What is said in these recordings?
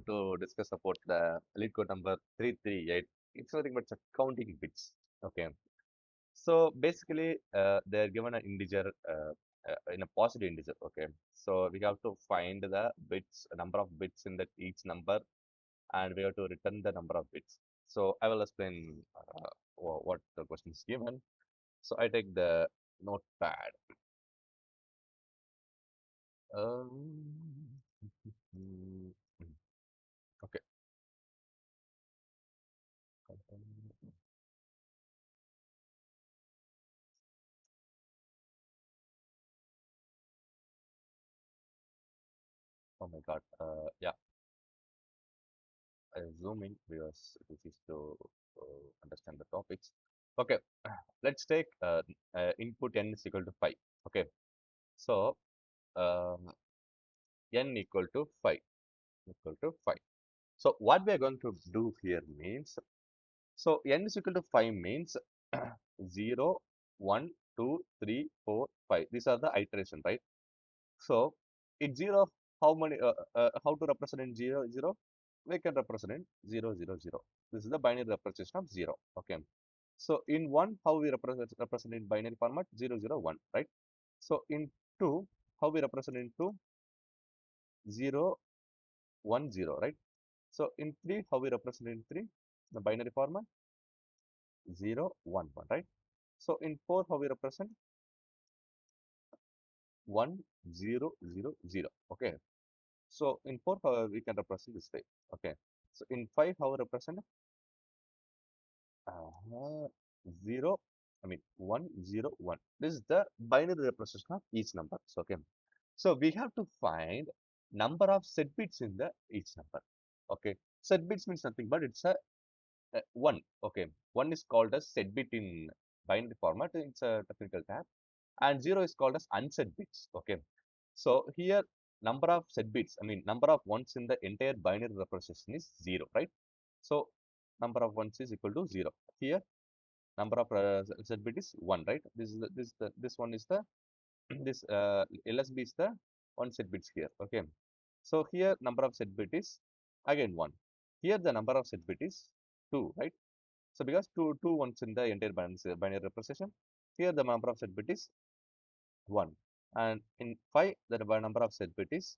to discuss about the lead code number 338. It's nothing but counting bits. Okay. So basically, they're given an integer in a positive integer. Okay. So we have to find the bits, number of bits in that each number, and we have to return the number of bits. So I will explain what the question is given. So I take the notepad. Um, okay. Oh my God. Yeah, I zooming because this is to understand the topics. Okay, let's take input n is equal to 5. Okay, so n equal to 5 equal to 5. So what we are going to do here means, so n is equal to 5 means 0, 1, 2, 3, 4, 5. These are the iteration, right? So in 0, how to represent in 0, 0? We can represent in 0, 0, 0. This is the binary representation of 0. Okay. So in 1, how we represent in binary format? 0, 0, 1, right? So in 2, how we represent in 2? 0, 1, 0, right? So in 3, how we represent in 3? The binary format? 0, 1, 1, right? So in 4, how we represent? 1, 0, 0, 0. Okay. So in 4, we can represent this way. Okay. So in 5, how we represent? 0, I mean 1, 0, 1. This is the binary representation of each number. So, okay. So we have to find number of set bits in the each number. Okay. Set bits means nothing but it's a 1. Okay. 1 is called as set bit in binary format. It's a technical term. And 0 is called as unset bits. Okay. So here number of set bits, I mean number of ones in the entire binary representation is 0, right? So number of ones is equal to 0. Here number of set bit is 1, right? This one is the this LSB is the one set bits here. Okay. So here number of set bit is again 1. Here the number of set bit is 2, right? So because two ones in the entire binary representation, here the number of set bit is 1. And in 5, the number of set bit is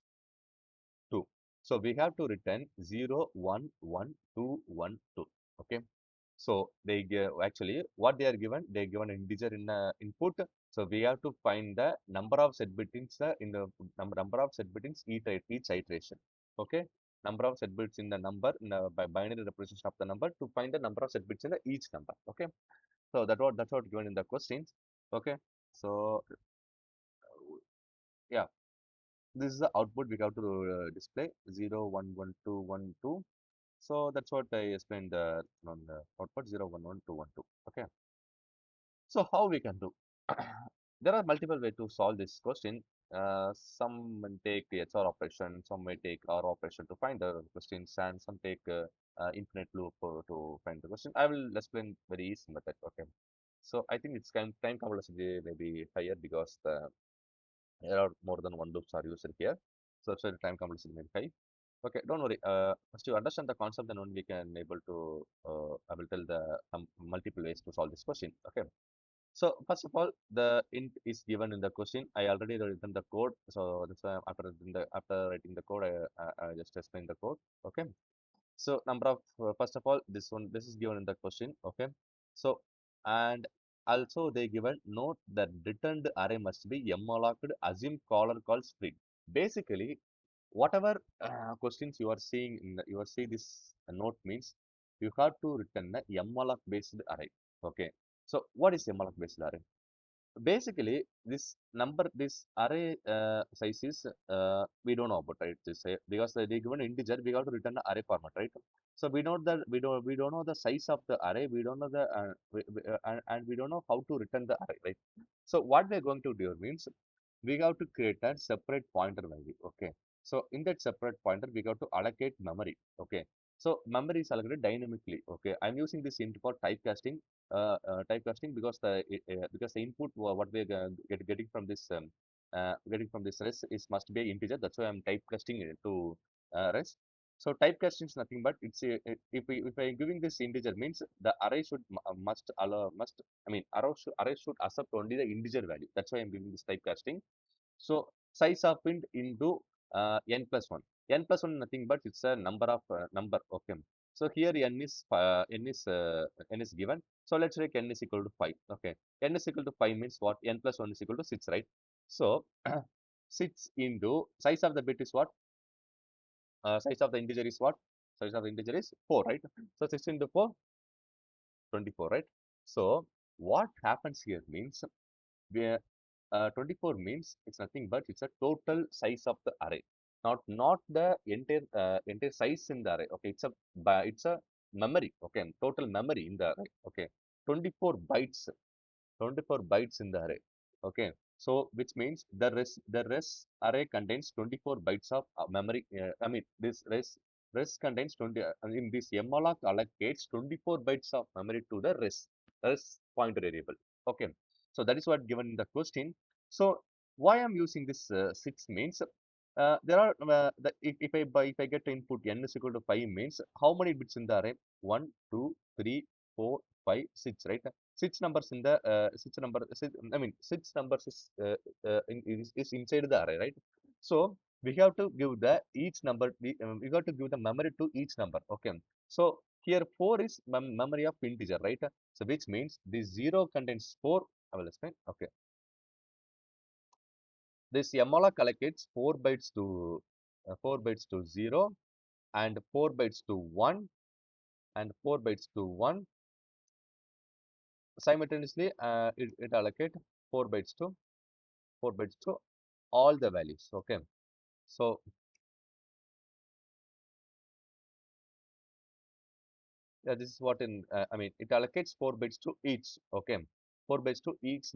2. So we have to return 0, 1, 1, 2, 1, 2. Okay. So they give actually what they are given, they given an integer in input. So we have to find the number of set bits in the number of set bits each iteration. Okay. Number of set bits in the number in the binary representation of the number to find the number of set bits in the each number. Okay. So that's what given in the questions. Okay. So yeah, this is the output we have to display 0, 1, 1, 2, 1, 2. So that's what I explained on the output 0, 1, 1, 2, 1, 2. Okay. So how we can do? There are multiple ways to solve this question. Some may take HR operation, some may take OR operation to find the questions, and some take infinite loop to find the question. I will explain very easy method. Okay. So I think it's time complexity maybe higher because there are more than one loops are used here. So the time complexity may be high. Okay, don't worry. First you understand the concept, then only we can able to I will tell the multiple ways to solve this question. Okay. So first of all, the int is given in the question. I already written the code, so that's why after writing the code, I just explain the code. Okay. So number of first of all, this is given in the question. Okay. So and also they given note that returned array must be mallocked assume caller call split. Basically, whatever questions you are seeing you are seeing this note means you have to return a malloc based array. Okay. So what is malloc based array? Basically this this array size is we don't know about, right? This because they given integer we have to return the array format, right? So we don't know the size of the array, we don't know the and we don't know how to return the array, right? So what we're going to do means we have to create a separate pointer value. Okay. So in that separate pointer we have to allocate memory. Okay. So memory is allocated dynamically. Okay. I'm using this int for typecasting because the input what we're getting from this res is must be integer. That's why I'm typecasting it to res. So typecasting is nothing but it's a, if I giving this integer means the array should must allow must I mean array should accept only the integer value. That's why I'm giving this typecasting. So size of int into n plus 1. N plus 1 nothing but it's a number of number. Okay. So here n is given. So let's take n is equal to 5. Okay. N is equal to 5 means what? N plus 1 is equal to 6, right? So 6 into size of the bit is what? Size of the integer is what? Size of the integer is 4, right? So 6 into 4, 24, right? So what happens here means where 24 means it's nothing but it's a total size of the array, not the entire size in the array. Okay, it's a memory. Okay, total memory in the array. Okay, 24 bytes 24 bytes in the array. Okay, so which means the rest array contains 24 bytes of memory. I mean this rest contains 20. In this malloc allocates 24 bytes of memory to the rest pointer variable. Okay, so that is what given in the question. So why I'm using this 6 means there are if I get input n is equal to 5 means how many bits in the array? 1, 2, 3, 4, 5, 6, right? Six numbers in the six number I mean six numbers is inside the array, right? So we have to give the each number we got to give the memory to each number. Okay, so here 4 is memory of integer, right? So which means this 0 contains 4. I will explain. Okay, this malloc allocates 4 bytes to 0 and 4 bytes to 1 and 4 bytes to 1. Simultaneously it allocate 4 bytes to 4 bytes to all the values. Okay, so yeah, this is what in I mean it allocates 4 bits to each. Okay, 4 bits to each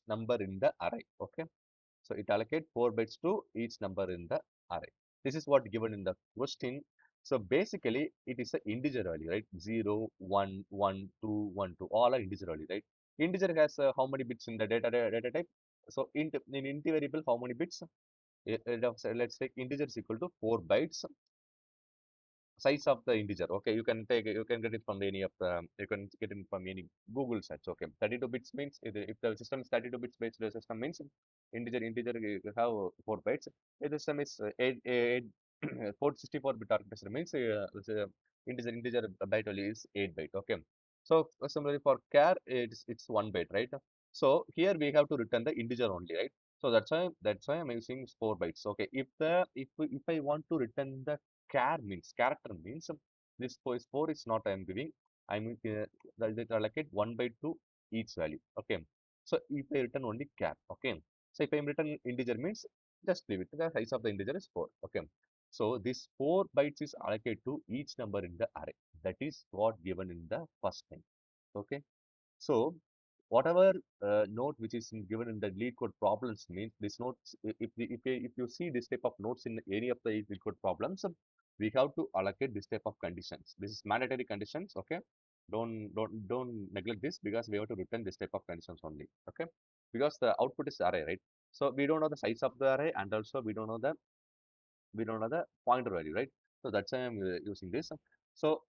number in the array. Okay, so it allocates 4 bits to each number in the array. This is what given in the question. So basically it is an integer value, right? 0, 1, 1, 2, 1, 2, all are integer value, right? Integer has how many bits in the data type? So in int variable how many bits? Let's take integer is equal to 4 bytes size of the integer. Okay, you can get it from any of the you can get it from any Google search. Okay, 32 bits means if the system is 32 bits based system means integer you have 4 bytes. If the system is 464 bit architecture means integer byte value is 8 byte. Okay, so similarly for char it's 1 byte, right? So here we have to return the integer only, right? So that's why I'm using 4 bytes. Okay, if I want to return the character means this 4 is not I am giving. I'm that allocate 1 by 2 each value. Okay, so if I return only char. Okay, so if I am return integer means just leave it. The size of the integer is 4. Okay, so this 4 bytes is allocated to each number in the array. That is what given in the first line. Okay, so whatever note which is given in the lead code problems means this notes if you see this type of notes in any of the lead code problems, we have to allocate this type of conditions. This is mandatory conditions. Okay, don't neglect this because we have to return this type of conditions only. Okay, because the output is array, right? So we don't know the size of the array and also we don't know the pointer value, right? So that's why I'm using this. So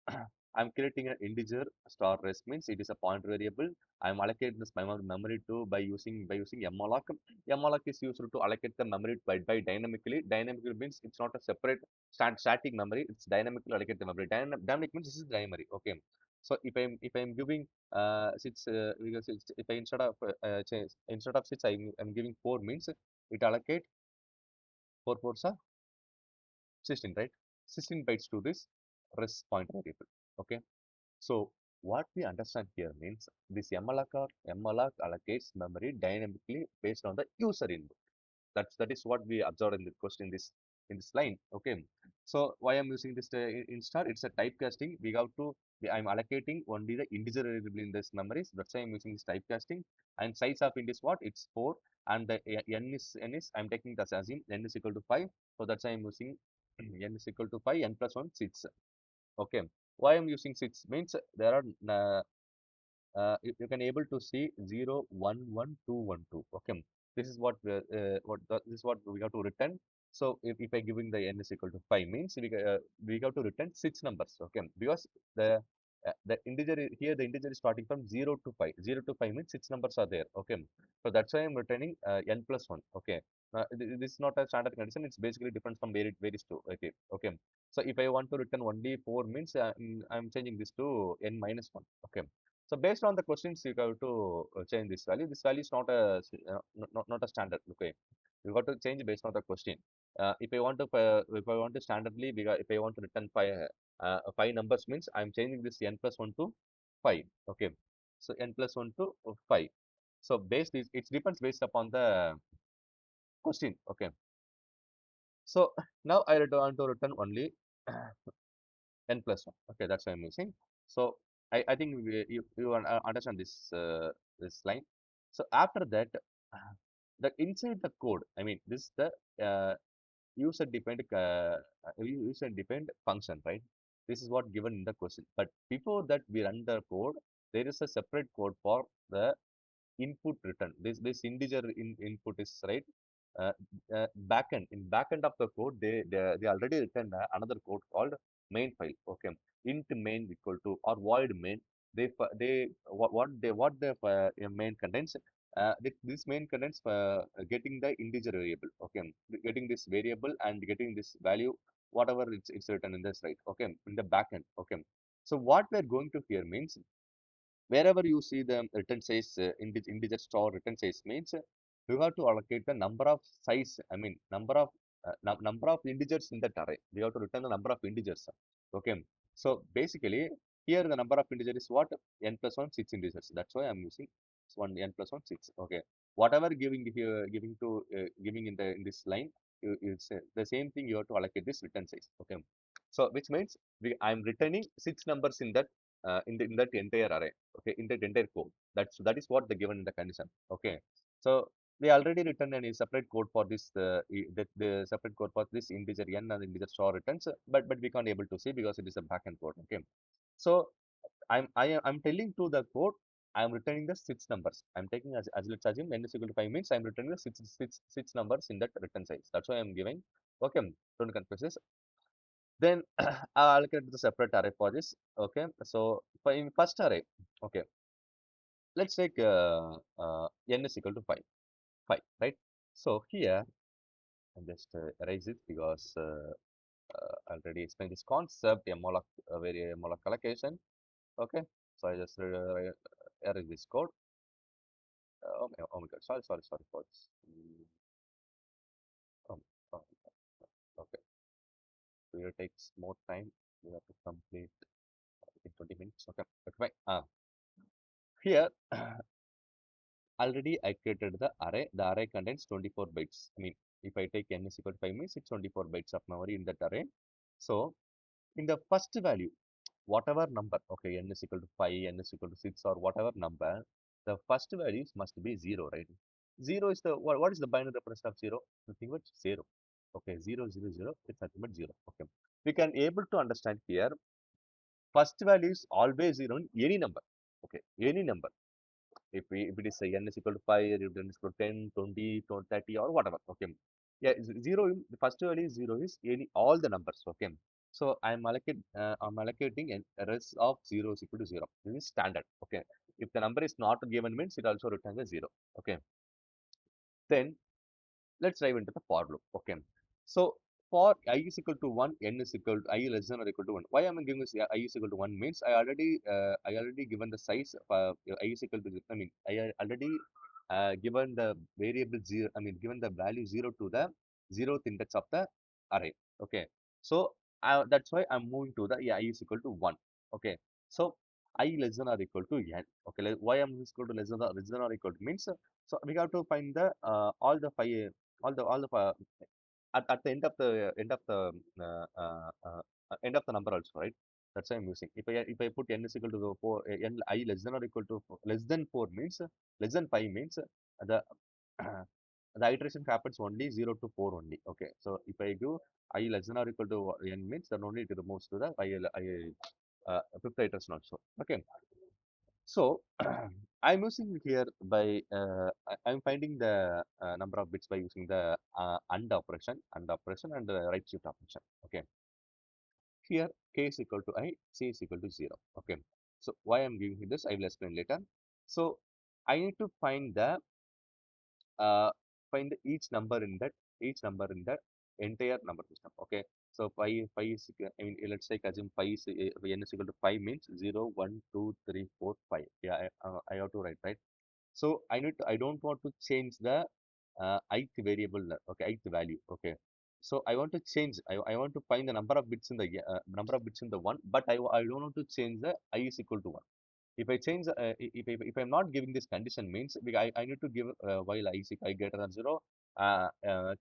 I'm creating an integer star rest means it is a pointer variable. I'm allocating this memory to by using malloc. Malloc is used to allocate the memory by dynamically. Dynamically means it's not a separate static memory. It's dynamically allocate the memory. Dynamic means this is memory. Okay. So if I'm giving six because if I instead of 6 I'm giving 4 means it allocate 4 4s are 16, right? 16 bytes to this rest pointer variable. Okay. So what we understand here means this malloc allocates memory dynamically based on the user input. That is what we observed in the question in this line. Okay. So why I'm using this in star? It's a typecasting. I'm allocating only the integer variable in this memories. That's why I'm using this typecasting. And size of int is what? It's 4. And the n is I'm taking the assume n is equal to 5. So that's why I'm using n is equal to 5, n plus 1 6. Okay, why I'm using 6 means there are you can able to see 0 1 1 2 1 2. Okay, this is what this is what we have to return. if I giving the n is equal to 5 means we have to return 6 numbers, okay? Because the integer here the integer is starting from 0 to 5. 0 to 5 means 6 numbers are there, okay? So that's why I'm returning n plus 1, okay? This is not a standard condition. It's basically different from where it varies to, okay? Okay. So if I want to return only 4 means I'm changing this to n minus 1, okay? So based on the questions, you have to change this value. This value is not not a standard, okay? You got to change based on the question. If I want to standardly, if I want to return five numbers means I'm changing this n plus 1 to 5. Okay. So n plus 1 to 5. So based is it depends based upon the question. Okay. So now want to return only n plus 1. Okay, that's what I'm using. So I think you understand this line. So after that, the inside the code, I mean, this is the uh, user defined function, right? This is what given in the question. But before that, we run the code. There is a separate code for the input return. This integer input is right. Uh, Backend in backend of the code, they already written another code called main file. Okay, int main equal to or void main. They what the main contains. This main contains getting the integer variable. Okay, getting this variable and getting this value whatever it's written in this, right? Okay, in the backend. Okay, so what we're going to here means wherever you see the return size integer store return size means you have to allocate the number of size, I mean number of integers in that array. We have to return the number of integers, okay? So basically here the number of integers is what? N plus 1 6 integers. That's why I'm using 1 n plus 1 6. Okay, whatever giving here giving to giving in this line, it's the same thing. You have to allocate this return size, okay? So which means I'm returning 6 numbers in that in that entire array, okay, in that entire code. That is what they given in the condition, okay? So they already written a separate code for this the separate code for this integer n and integer store returns, but we can't able to see because it is a backend code, okay? So I'm telling to the code I'm returning the 6 numbers. I'm taking as let's assume n is equal to 5 means I'm returning the six numbers in that return size. That's why I'm giving, okay? Don't confuse this. Then I'll allocate the separate array for this. Okay, so for in first array, okay, let's take n is equal to 5, 5, right? So here I just erase it because I already explained this concept, very malloc allocation. Okay, so I just erase this code. Oh my God, sorry for this. Oh, oh, okay, so it takes more time. We have to complete in 20 minutes. Okay, okay, fine. Here already I created the array. The array contains 24 bytes. I mean, if I take n is equal to 5 means it's 24 bytes of memory in that array. So in the first value, whatever number, okay, n is equal to 5, n is equal to 6 or whatever number, the first values must be 0, right? 0 is the, what is the binary representation of 0? Nothing but 0. Okay, 0, 0, 0, it's nothing but 0. Okay. We can able to understand here, first value is always 0 in any number. Okay, any number. If it is n is equal to 5, if it is equal to 10, 20, 30 or whatever, okay? Yeah, 0, the first value is 0 is any all the numbers, okay? So I'm allocating a rest of 0 is equal to 0. This is standard, okay? If the number is not given means it also returns a 0, okay? Then let's dive into the for loop. Okay. So for I is equal to 1, n is equal to I less than or equal to 1. Why am I giving this I is equal to 1 means I already given the size of I is equal to I mean I already given the variable 0, I mean given the value 0 to the 0th index of the array. Okay. So that's why I'm moving to the I is equal to 1. Okay. So I less than or equal to n. Okay. Why I'm equal to less than or equal to means so we have to find the all the five all the at the end of the number also, right? That's why I'm using. If I put n is equal to 4, n I less than or equal to 4, less than 4 means less than 5 means the the iteration happens only 0 to 4 only. Okay, so if I do I less than or equal to n means then only it moves to the fifth iteration also. Okay, So I'm using here by I'm finding the number of bits by using the AND operation and the right shift operation. Okay, here k is equal to I, c is equal to 0. Okay, so why I'm giving this, I will explain later. So I need to uh, find each number in that entire number system. Okay, so pi is I mean let's say assume pi is n is equal to 5 means 0, 1, 2, 3, 4, 5. Yeah, I have to write, right. So I don't want to change the ith variable, okay, ith value. Okay, so I want to change, I want to find the number of bits in the number of bits in the one, but I don't want to change the I is equal to one. If I change, if I'm not giving this condition means I need to give while I is I greater than 0,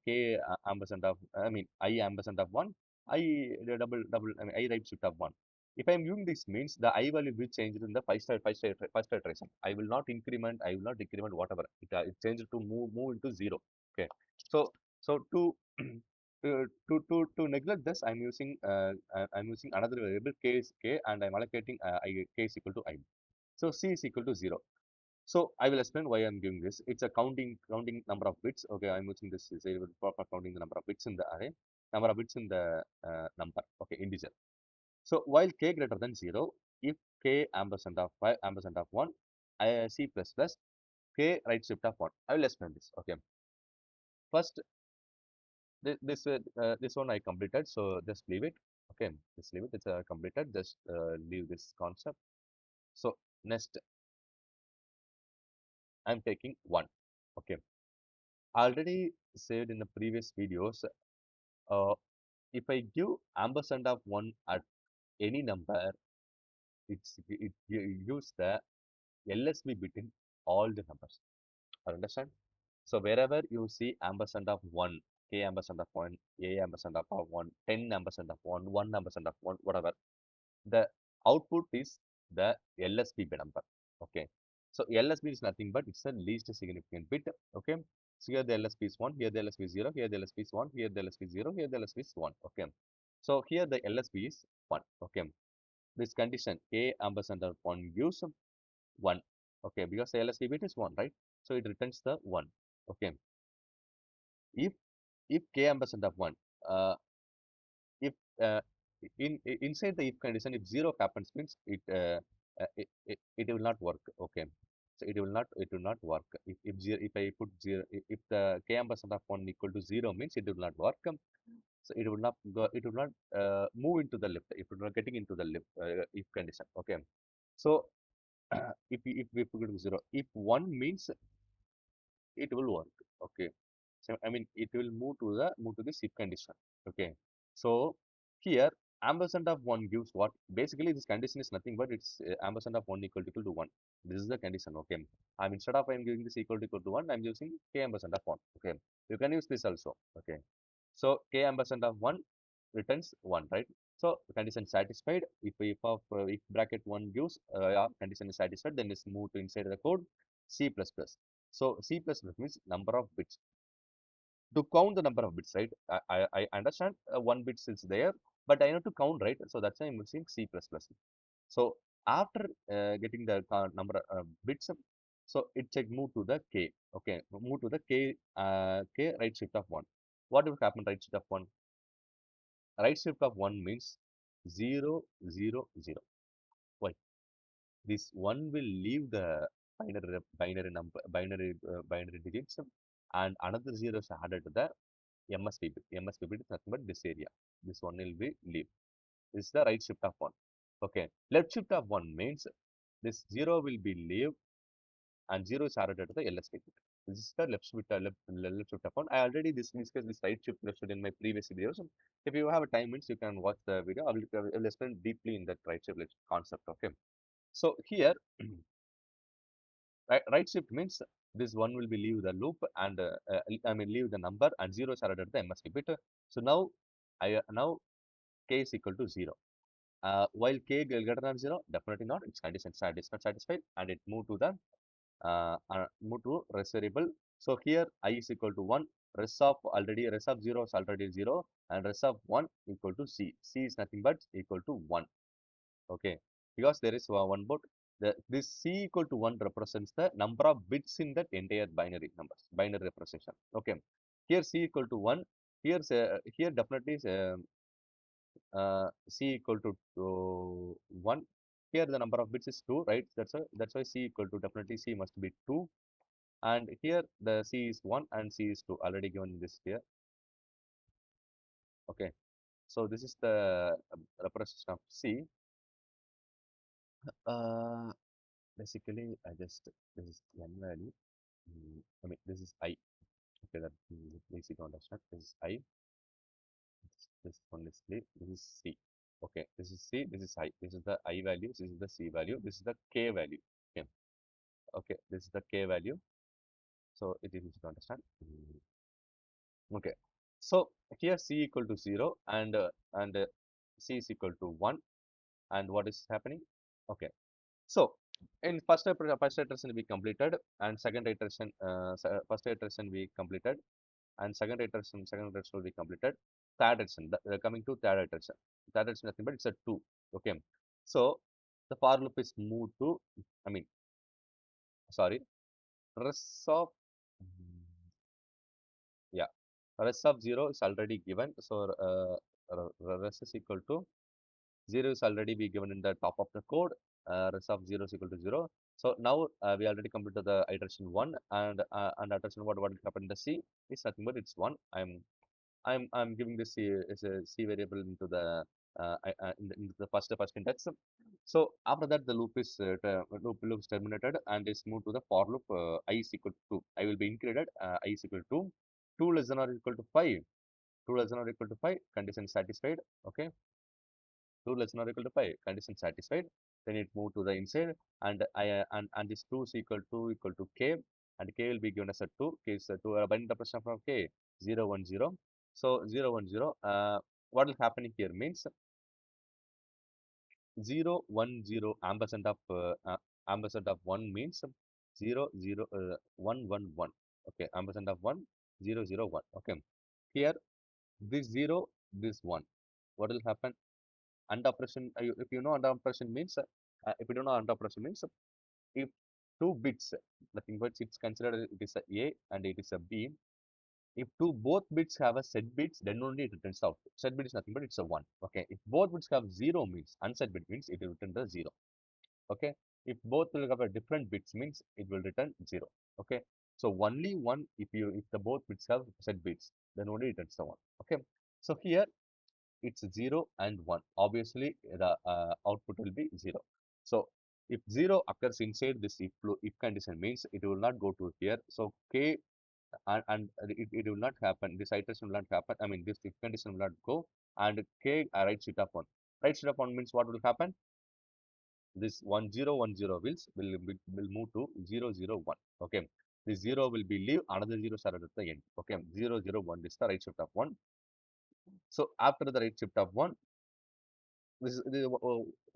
k ampersand of, I mean I ampersand of 1, I double, I mean I right shift of 1. If I'm using this means the I value will be changed in the first iteration. I will not increment, I will not decrement whatever. It changed to move into 0. Okay. So to to neglect this, I'm using another variable k is k, and I'm allocating k is equal to I. So C is equal to 0. So I will explain why I'm giving this. It's a counting number of bits. Okay, I'm using this variable for counting the number of bits in the array, number of bits in the number. Okay, integer. So while k greater than 0, if k ampersand of 5 ampersand of 1, C plus plus k right shift of 1. I will explain this. Okay, first this one I completed. So just leave it. Okay, just leave it. It's completed. Just leave this concept. So next I'm taking 1. Okay, already said in the previous videos, uh, if I give ampersand of 1 at any number, it use the LSB between all the numbers. Understand? So wherever you see ampersand of 1, k ampersand of 1, a ampersand of 1, 10 ampersand of 1 ampersand of 1, whatever, the output is the LSB number. Okay. So LSB is nothing but it's the least significant bit. Okay. So here the LSB is 1, here the LSB is 0, here the LSB is 1, here the LSB is 0, here the LSB is 1. Okay. So here the LSB is 1. Okay. This condition A ampersand of 1 gives 1. Okay. Because the LSB bit is 1, right? So it returns the 1. Okay. If if K ampersand of 1, uh, if inside the if condition, if 0 happens means it will not work. Okay, so it will not work if zero, if I put 0, if the k ampersand of 1 equal to 0 means it will not work. So it will not go, it will not move into the left, it will not getting into the left if condition. Okay, so if we put it to 0, if 1 means it will work. Okay, so I mean it will move to the if condition. Okay, so here ampersand of 1 gives what? Basically this condition is nothing but it's ampersand of 1 equal to 1. This is the condition. Okay, I'm instead of I'm giving this equal to 1, I'm using k ampersand of 1. Okay, you can use this also. Okay, so k ampersand of 1 returns 1, right? So the condition satisfied. If bracket 1 gives yeah, condition is satisfied, then let's move to inside the code C plus plus. So C plus plus means number of bits. To count the number of bits, right? I understand one bit is there, but I need to count, right? So that's why I'm using C plus plus. So after getting the number bits, so it check move to the k. Okay, move to the k right shift of 1. What will happen right shift of 1? Right shift of 1 means 0, 0, 0. Why? This 1 will leave the binary digits, and another 0 is added to the MSB bit. MSB bit is nothing but this area. This one will be leave. This is the right shift of 1. Okay. Left shift of 1 means this 0 will be leave and 0 is added to the LSB bit. This is the left shift of 1. I already discussed this right shift left shift in my previous videos. If you have a time means you can watch the video. I will explain deeply in that right shift left concept. Okay. So here right shift means this one will be leave the loop and I mean leave the number and 0 is added to the MSB bit. So now k is equal to 0. While k greater than 0, definitely not. Its condition is not satisfied, and it move to the move to rest variable. So here I is equal to 1. Rest of 0 is already 0, and rest of 1 equal to c. C is nothing but equal to 1. Okay, because there is one board. this C equal to 1 represents the number of bits in that entire binary representation. Okay. Here C equal to 1. Here definitely is C equal to 1. Here the number of bits is 2, right? That's why C equal to definitely C must be 2. And here the C is 1 and C is 2 already given this here. Okay. So this is the representation of C. Uh, Basically, this is n value. I mean, this is I. Okay, that is easy to understand. This is I. This one is C. This is C. Okay, this is C. This is I. This is the I value. This is the C value. This is the K value. Okay. Okay, this is the K value. So it is easy to understand. Okay. So here C equal to 0 and C is equal to 1. And what is happening? Okay. So in first iteration we completed and second iteration first iteration we completed and second iteration will be completed. Third iteration, coming to third iteration. Third iteration nothing but it's a 2. Okay. So the for loop is moved to, I mean, sorry, rest of, yeah, rest of 0 is already given. So rest is equal to 0 is already be given in the top of the code. Rest of 0 is equal to 0. So now we already completed the iteration 1 and iteration what will happen in the C is nothing but it's 1. I'm giving this C as a C variable into the into the first index. So after that the loop is terminated and is moved to the for loop I is equal to 2. I will be included I is equal to 2 less than or equal to 5. 2 less than or equal to 5 condition satisfied. Okay. 2 less than or equal to 5 condition satisfied. Then it move to the inside and this 2 is equal to K and K will be given as a 2. K is a 2 binding interpretation from K 0 1 0. So 0 1 0 what will happen here means 0 1 0 ampersand of 1 means 0 0 1 1 1. Okay, ampersand of 1 0 0 1. Okay, here this 0 this 1 what will happen and operation if you know and operation means if you don't know and operation means if two bits nothing but it's considered it is a and it is a B. If both bits have a set bits, then only it returns out. Set bit is nothing but it's a 1. Okay. If both bits have 0 means unset bit means it will return the 0. Okay. If both will have a different bits means it will return 0. Okay. So only one if the both bits have set bits, then only it returns the 1. Okay. So here it's 0 and 1. Obviously the output will be 0. So if 0 occurs inside this if condition means it will not go to here. So K and it will not happen. This iteration will not happen. I mean, this if condition will not go. And K right shift of 1. Right shift of 1 means what will happen? This 1010 will move to 001. Okay. This 0 will be leave, another 0 started at the end. Okay. 001 is the right shift of 1. So after the right shift of 1, this is the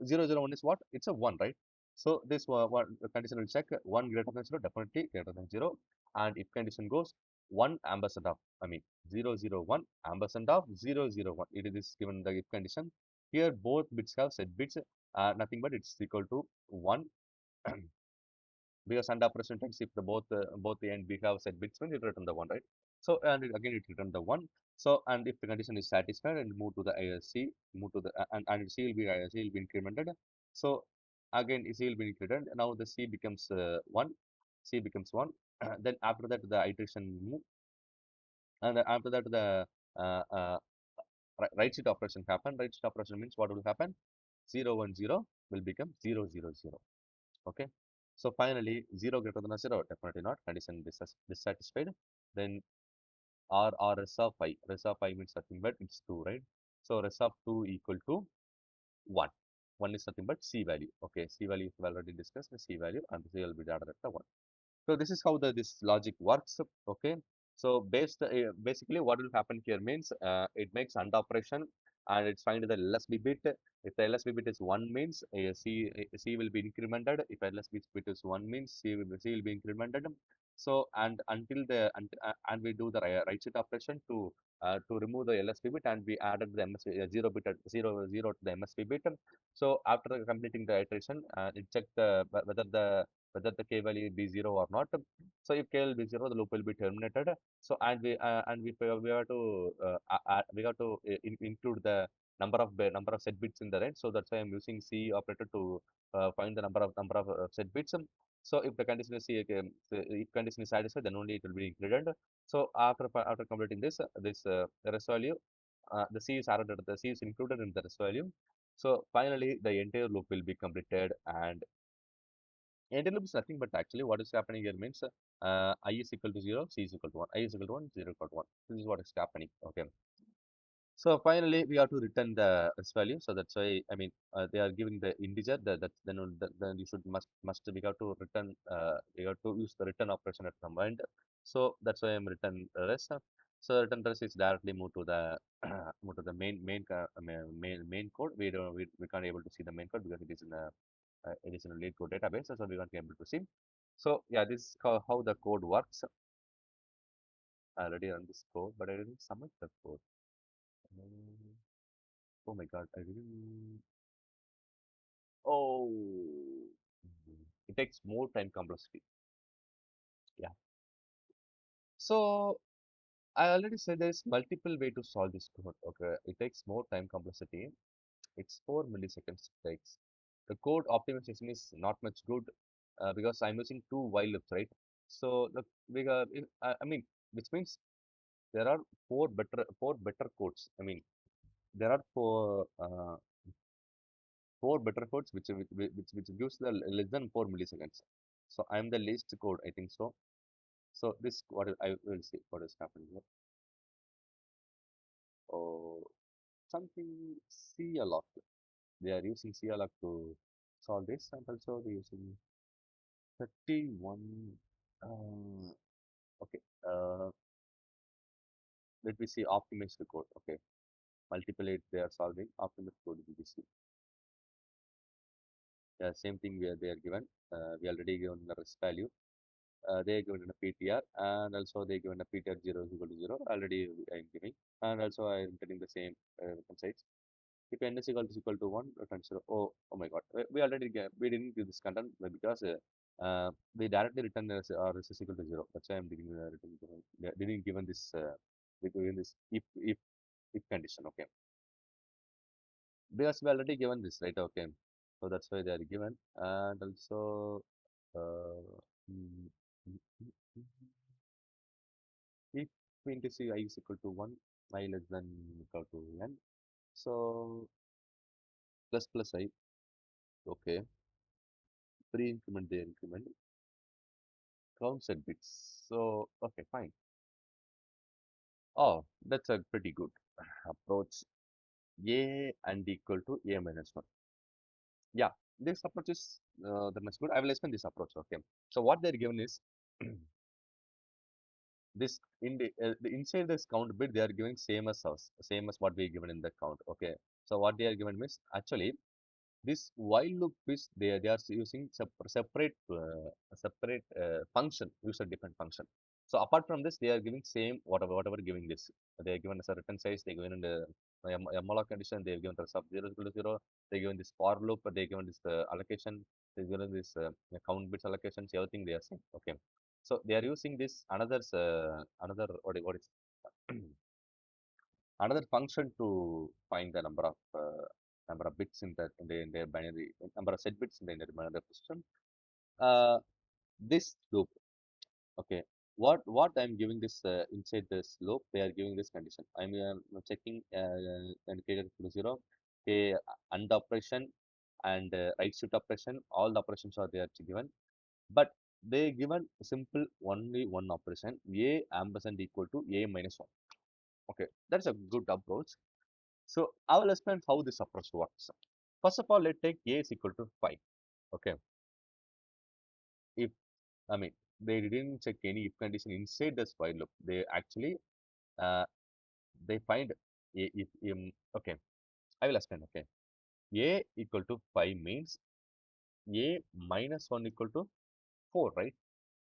001 is what? It's a 1, right? So this one condition will check 1 greater than 0, definitely greater than 0. And if condition goes 1 ampersand of, I mean 001 ampersand of 001. It is given the if condition. Here both bits have set bits, nothing but it's equal to 1. Because and operation takes if the both A and B have set bits means it return the 1, right? So and again it return the 1. So and if the condition is satisfied and move to the C, move to the and C will be incremented. So again C will be incremented. Now the C becomes 1. C becomes 1. Then after that the iteration move and after that the uh, uh, right shift operation happen. Right shift operation means what will happen? 010 will become 000. Okay. So finally 0 greater than 0, definitely not, condition dissatisfied. Then or res of I. Res of I means nothing but it's 2, right? So res of 2 equal to 1. 1 is nothing but C value. Okay, C value we already discussed the C value and C will be added at the 1. So this is how this logic works. Okay. So basically what will happen here means it makes AND operation and it's find the LSB bit. If the LSB bit is 1 means C will be incremented. If LSB bit is 1 means C will be incremented. So and until the and we do the right shift operation to to remove the LSB bit, and we added the MSB 0 bit at 0 to the MSB bit. So after completing the iteration, it checked whether the K value be 0 or not. So if K will be 0, the loop will be terminated. So we have to include the number of set bits in the range. So that's why I'm using C operator to find the number of set bits. So if the condition is if condition is satisfied, then only it will be included. So after completing this rest value, the C is added, the C is included in the rest value. So finally, the entire loop will be completed, and entire loop is nothing but actually what is happening here means I is equal to 0, C is equal to 1, I is equal to 1, 0 equal to 1. This is what is happening. Okay. So finally, we have to return the S value. So that's why I mean they are giving the integer. Then you should must we have to return. We have to use the return operation at combined. So that's why I'm return res. So return res is directly move to the move to the main code. We can't able to see the main code because it is in a lead code database. So we can't be able to see. So yeah, this is how the code works. I already run this code, but I didn't submit the code. Oh my God, I didn't. Oh, it takes more time complexity. Yeah. So I already said there is multiple way to solve this code. Okay, it takes more time complexity. It's 4 milliseconds it takes. The code optimization is not much good because I'm using two while loops, right? So the bigger, I mean, which means there are four better codes. I mean, there are four better codes which gives the less than 4 milliseconds. So I'm the least code, I think so. So this I will see what is happening here. Oh, something CLOC. They are using CLOC to solve this, and also they using 31. Okay. Let me see. Optimize the code. Okay. Multiple it they are solving. Optimize code will be see. Yeah, same thing where they are given. We already given the rest value. They are given a PTR, and also they given a PTR 0 is equal to 0. Already I am giving, and also I am getting the same size. If n is equal to 1, return 0. Oh my God. We already we didn't give this content because we directly return as or is equal to 0. That's why I'm giving didn't given this given this if condition. Okay, because we already given this, right? Okay, so that's why they are given, and also uh, mm, mm, mm, mm, if we intersect I is equal to 1, I less than equal to n. So plus I. Okay, pre-increment the increment count set bits. So okay, fine. Oh, that's a pretty good approach. A and equal to a minus 1. Yeah, this approach is the much good. I will explain this approach. Okay. So what they're given is this the inside this count bit they are giving same as what we given in the count. Okay. So what they are given means actually this while loop is they are using separate function, user defined function. So apart from this they are giving same whatever giving this, they are given as a return size, they given in the malloc condition, they have given the sub 0 equal to 0, they given this for loop, they given this allocation, they given this count bits allocations, everything they are saying. Okay, so they are using this another what is another function to find the number of bits in their binary, number of set bits in the binary system. Uh, this loop, okay. What I'm giving this inside this loop, they are giving this condition. I'm checking indicator to 0, a and operation and right shift operation. All the operations are there given, but they given simple only one operation, a ampersand equal to a minus 1. Okay, that's a good approach. So I will explain how this approach works. First of all, let's take a is equal to 5. Okay. If I mean they didn't check any if condition inside this while loop. They actually uh, they find a if okay. I will explain. Okay. A equal to 5 means a minus 1 equal to 4, right?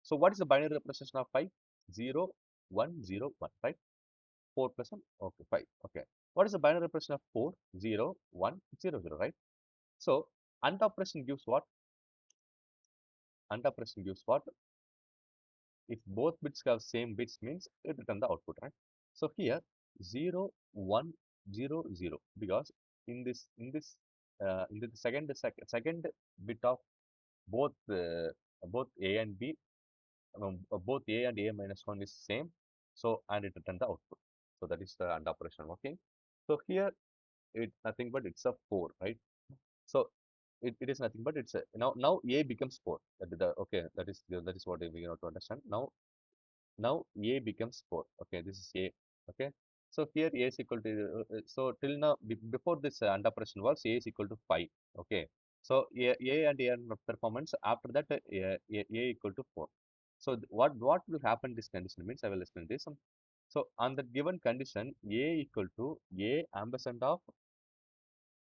So what is the binary representation of 5? 0, 1, 0, 1, right? 4 plus 1, okay, 5, okay. What is the binary representation of 4? 0, 1, 0, 0, right? So, AND operation gives what? AND operation gives what? If both bits have same bits means it return the output, right? So here 0, 1, 0, 0, because in the second bit of both both A and B, both A and A minus 1 is same, so and it return the output. So that is the AND operation working. So here it nothing but it's a 4, right? So it is nothing but it's a now A becomes 4. Okay, that is what we have to understand. Now A becomes 4. Okay, this is A. Okay. So here A is equal to, so till now, before this AND operation was A is equal to 5. Okay. So A and A and performance, after that A equal to 4. So what will happen this condition means, I will explain this. So on the given condition, A equal to A ampersand of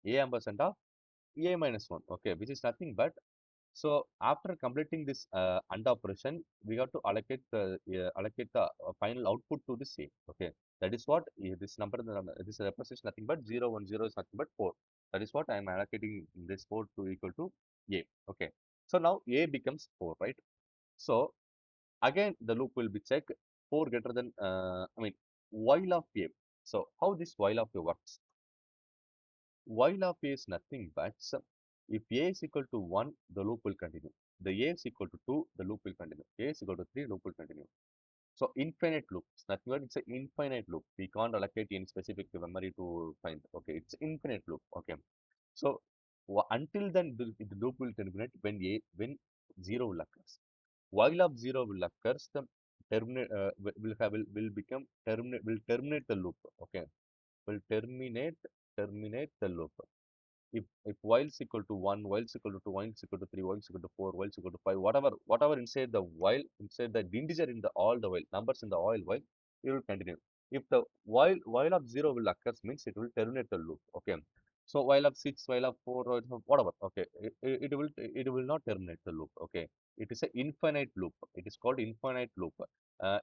A minus 1. Okay, which is nothing but, so after completing this AND operation, we have to allocate the final output to the same. Okay, that is what this number, this representation nothing but 0, 1, 0 is nothing but 4. That is what I am allocating this 4 to equal to A. Okay, so now A becomes 4, right? So again the loop will be checked 4 greater than while of A. So how this while of A works? While of A is nothing but, if A is equal to 1, the loop will continue. The A is equal to 2, the loop will continue. A is equal to 3, loop will continue. So infinite loop. It's nothing but it's an infinite loop. We can't allocate any specific memory to find. Okay, it's infinite loop. Okay. So until then the loop will terminate when 0 will occurs. While of 0 will occurs, the terminate will become terminate the loop. Okay. Will terminate the loop. If while is equal to 1, while is equal to 2, while is equal to 3, while is equal to 4, while is equal to 5, whatever inside the while, inside the integer in the all the while, numbers in the while, it will continue. If the while of 0 will occur means it will terminate the loop. Okay. So while of 6, while of 4, whatever, okay, it will not terminate the loop. Okay. It is an infinite loop. It is called infinite loop.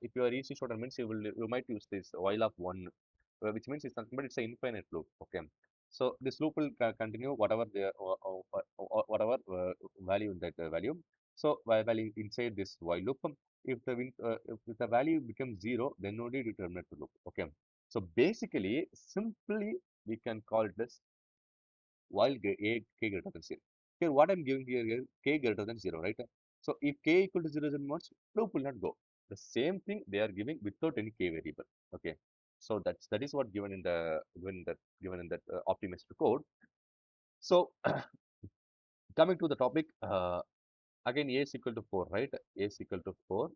If you are easy shorter means you might use this while of 1, which means it's nothing but it's an infinite loop. Okay. So this loop will continue whatever the whatever value in that value. So while inside this while loop, if the value becomes 0, then only you terminate the loop. Okay. So basically, simply we can call it as while k greater than 0. Here what I'm giving here is k greater than 0, right? So if k equal to 0 then what? Loop will not go. The same thing they are giving without any k variable. Okay. So that is what given in that optimized code. So coming to the topic, again A is equal to 4, right? A is equal to 4.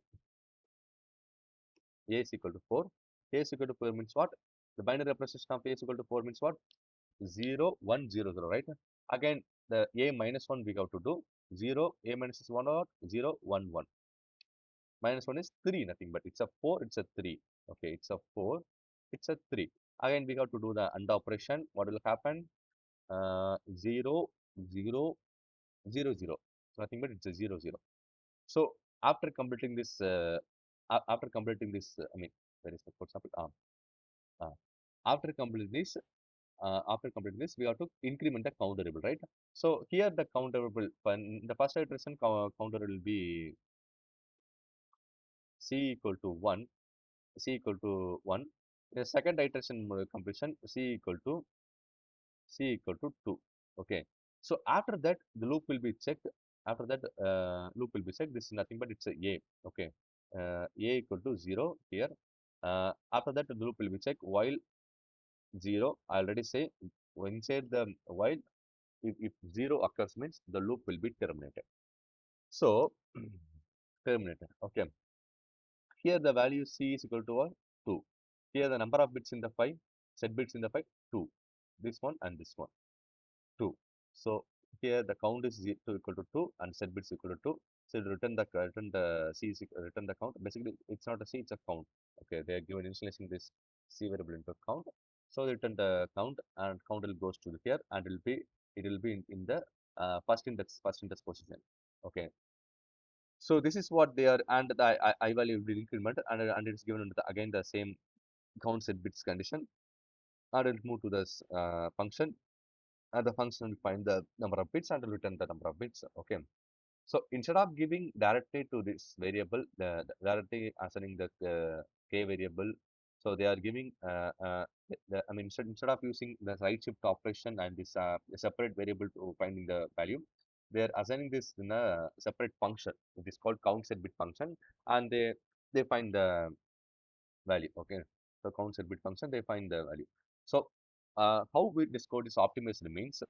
A is equal to 4. A is equal to 4 means what? The binary representation of A is equal to 4 means what? 0, 1, 0, 0, right? Again, the A minus 1 we have to do. 0, A minus is 1 or 0, 1, 1. Minus 1 is 3, nothing but it's a 4, it's a 3. Okay, it's a 4, it's a 3. Again, we have to do the AND operation. What will happen? 0, 0, 0, 0. Nothing but it's a 0, 0. So after completing this, I mean, where is the for example? Uh, after completing this, we have to increment the count variable, right? So here the count variable, when the first iteration counter will be c equal to 1, c equal to 1. The second iteration completion, c equal to 2. Okay. So after that, the loop will be checked. After that, loop will be checked. This is nothing but it's a a. Okay. A equal to 0 here. After that, the loop will be checked while 0. I already say inside the while if 0 occurs means the loop will be terminated. So terminated. Okay. Here the value c is equal to what? 2. Here the number of bits in the 5, set bits in the 5, 2. This one and this one, 2. So here the count is 2 equal to 2 and set bits equal to 2. So return the count. Basically, it's not a c, it's a count. Okay, they are given initializing this c variable into count. So they return the count and count will goes to here and it will be in the first index position. Okay. So this is what they are, and the I value will be increment, and it's given into again the same count set bits condition, and it will move to this function, and the function will find the number of bits and will return the number of bits. Okay. So instead of giving directly to this variable, directly assigning the k variable, so they are giving I mean, instead of using the right shift operation and this separate variable to finding the value, they are assigning this in a separate function. It is called count set bit function, and they find the value. Okay, so count set bit function, they find the value. So how this code is optimized means,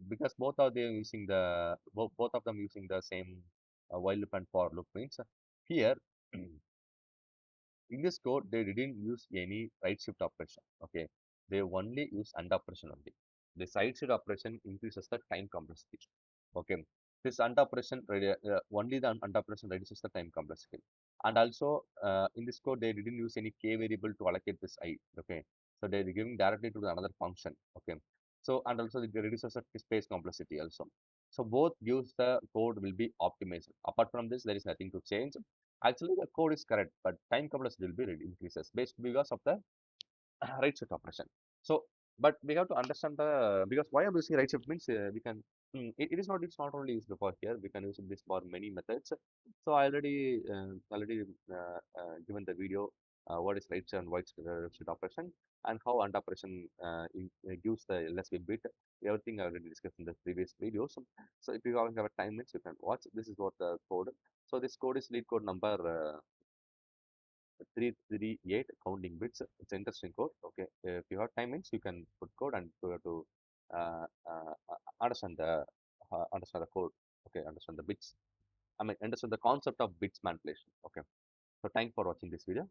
because both of them using the same while loop and for loop means, here in this code they didn't use any right shift operation. Okay, they only use AND operation only. The side shift operation increases the time complexity. Okay, this AND operation only the AND operation reduces the time complexity. And also in this code they didn't use any k variable to allocate this I. Okay, so they're giving directly to another function. Okay, so and also it reduces the space complexity also. So both gives the code will be optimized. Apart from this, there is nothing to change. Actually, the code is correct, but time complexity will be increases based because of the right shift operation. So, but we have to understand the, because why I'm using right shift means we can it is not, it's not only used for here, we can use this for many methods. So I already given the video what is right shift and shift operation, and how AND operation gives the LSB bit. Everything I already discussed in the previous videos. So if you have a time means you can watch. This is what the code. So this code is lead code number 338 counting bits. It's an interesting code. Okay, if you have time means you can put code and you have to understand the code. Okay, understand the bits. I mean, understand the concept of bits manipulation. Okay, so thanks for watching this video.